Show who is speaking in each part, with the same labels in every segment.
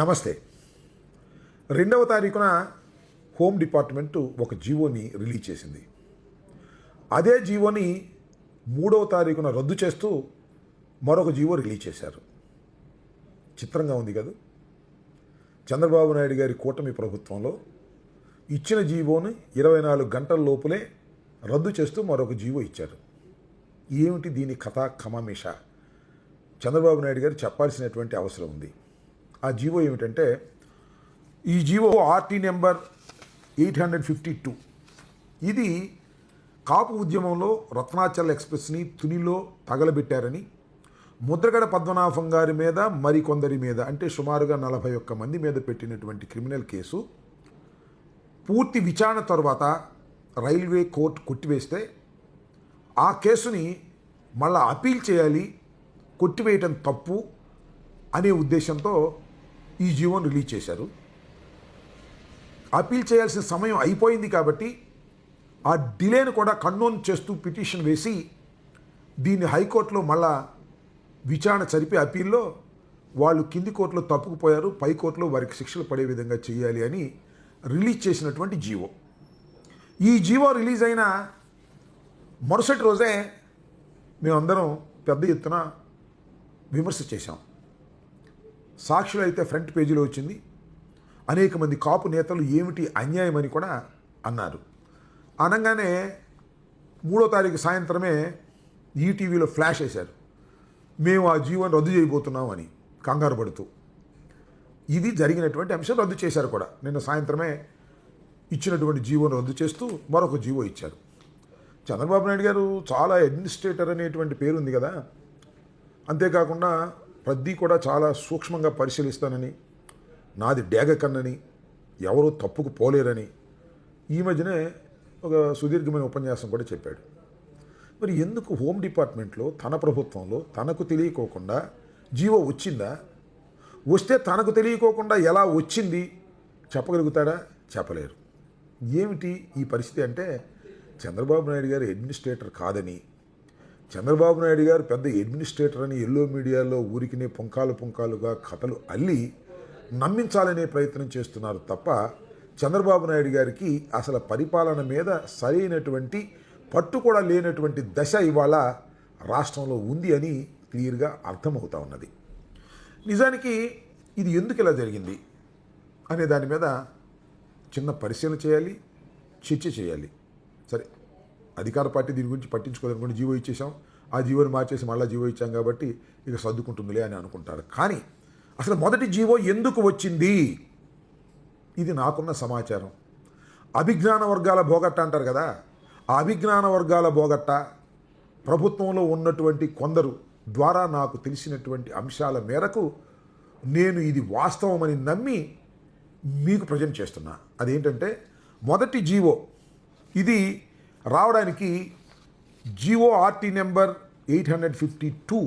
Speaker 1: నమస్తే. 2వ తారీఖున హోమ్ డిపార్ట్మెంటు ఒక జీవోని రిలీజ్ చేసింది. అదే జీవోని 3వ తారీఖున రద్దు చేస్తూ మరొక జీవో రిలీజ్ చేశారు. చిత్రంగా ఉంది కదా. చంద్రబాబు నాయుడు గారి కూటమి ప్రభుత్వంలో ఇచ్చిన జీవోని 24 గంటల లోపులే రద్దు చేస్తూ మరొక జీవో ఇచ్చారు. ఏమిటి దీని కథ కమామేష? చంద్రబాబు నాయుడు గారు చెప్పాల్సినటువంటి అవసరం ఉంది. ఆ జీవో ఏమిటంటే, ఈ జీవో ఆర్టీ నెంబర్ 852. ఇది కాపు ఉద్యమంలో రత్నాచల్ ఎక్స్ప్రెస్ని తునిలో తగలబెట్టారని, ముద్రగడ పద్మనాభం గారి మీద మరికొందరి మీద అంటే సుమారుగా 41 మంది మీద పెట్టినటువంటి క్రిమినల్ కేసు పూర్తి విచారణ తర్వాత రైల్వే కోర్టు కొట్టివేస్తే ఆ కేసుని మళ్ళా అపీల్ చేయాలి, కొట్టివేయటం తప్పు అనే ఉద్దేశంతో ఈ జీవోని రిలీజ్ చేశారు. అపీల్ చేయాల్సిన సమయం అయిపోయింది కాబట్టి ఆ డిలేను కూడా కన్ఫర్మ్ చేస్తూ పిటిషన్ వేసి దీన్ని హైకోర్టులో మళ్ళా విచారణ జరిపి అపీల్లో వాళ్ళు కింది కోర్టులో తప్పుకుపోయారు, పై కోర్టులో వారికి శిక్షలు పడే విధంగా చేయాలి అని రిలీజ్ చేసినటువంటి జీవో. ఈ జీవో రిలీజ్ అయిన మరుసటి రోజే మేమందరం పెద్ద ఎత్తున విమర్శ చేశాం. సాక్షులు అయితే ఫ్రంట్ పేజీలో వచ్చింది. అనేక మంది కాపు నేతలు ఏమిటి అన్యాయం అని కూడా అన్నారు. అనగానే 3వ తారీఖు సాయంత్రమే ఈటీవీలో ఫ్లాష్ వేశారు, మేము ఆ జీవోని రద్దు చేయబోతున్నాం అని కంగారు పడుతూ. ఇది జరిగినటువంటి అంశం. రద్దు చేశారు కూడా. నిన్న సాయంత్రమే ఇచ్చినటువంటి జీవోని రద్దు చేస్తూ మరొక జీవో ఇచ్చారు. చంద్రబాబు నాయుడు గారు చాలా అడ్మినిస్ట్రేటర్ అనేటువంటి పేరు ఉంది కదా. అంతేకాకుండా ప్రతి కూడా చాలా సూక్ష్మంగా పరిశీలిస్తానని, నాది డేగ కన్నని, ఎవరూ తప్పుకు పోలేరని ఈ మధ్యనే ఒక సుదీర్ఘమైన ఉపన్యాసం కూడా చెప్పాడు. మరి ఎందుకు హోమ్ డిపార్ట్మెంట్లో తన ప్రభుత్వంలో తనకు తెలియకోకుండా జీవో వచ్చిందా? వస్తే తనకు తెలియకోకుండా ఎలా వచ్చింది చెప్పగలుగుతాడా? చెప్పలేరు. ఏమిటి ఈ పరిస్థితి అంటే, చంద్రబాబు నాయుడు గారు అడ్మినిస్ట్రేటర్ కాదని, చంద్రబాబు నాయుడు గారు పెద్ద అడ్మినిస్ట్రేటర్ అని ఎల్లో మీడియాలో ఊరికినే పుంకాలుగా కథలు అల్లి నమ్మించాలనే ప్రయత్నం చేస్తున్నారు తప్ప చంద్రబాబు నాయుడు గారికి అసలు పరిపాలన మీద సరైనటువంటి పట్టు కూడా లేనటువంటి దశ ఇవాళ రాష్ట్రంలో ఉంది అని క్లియర్గా అర్థమవుతా ఉన్నది. నిజానికి ఇది ఎందుకు ఇలా జరిగింది అనే దాని మీద చిన్న పరిశీలన చేయాలి, చర్చ చేయాలి. సరే, అధికార పార్టీ దీని గురించి పట్టించుకోదనుకోండి, జీవో ఇచ్చేసాం, ఆ జీవోని మార్చేసి మళ్ళీ జీవో ఇచ్చాం కాబట్టి ఇక సర్దుకుంటుందిలే అని అనుకుంటారు. కానీ అసలు మొదటి జీవో ఎందుకు వచ్చింది? ఇది నాకున్న సమాచారం. అభిజ్ఞాన వర్గాల బోగట్ట అంటారు కదా, ఆ అభిజ్ఞాన వర్గాల బోగట్ట ప్రభుత్వంలో ఉన్నటువంటి కొందరు ద్వారా నాకు తెలిసినటువంటి అంశాల మేరకు నేను ఇది వాస్తవమని నమ్మి మీకు ప్రజెంట్ చేస్తున్నా. అదేంటంటే, మొదటి జీవో ఇది రావడానికి GO RT number 852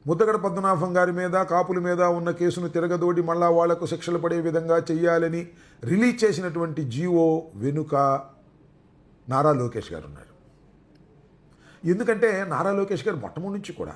Speaker 1: Mudragada Padmanabham గారి మీద కాపుల మీద ఉన్న కేసును తిరగదోడి మళ్ళా వాళ్లకు శిక్షలు పడే విధంగా చేయాలని రిలీజ్ చేసినటువంటి జీవో వెనుక నారా లోకేష్ గారు ఉన్నారు. ఎందుకంటే నారా లోకేష్ గారు మొట్టమొదటి నుంచి కూడా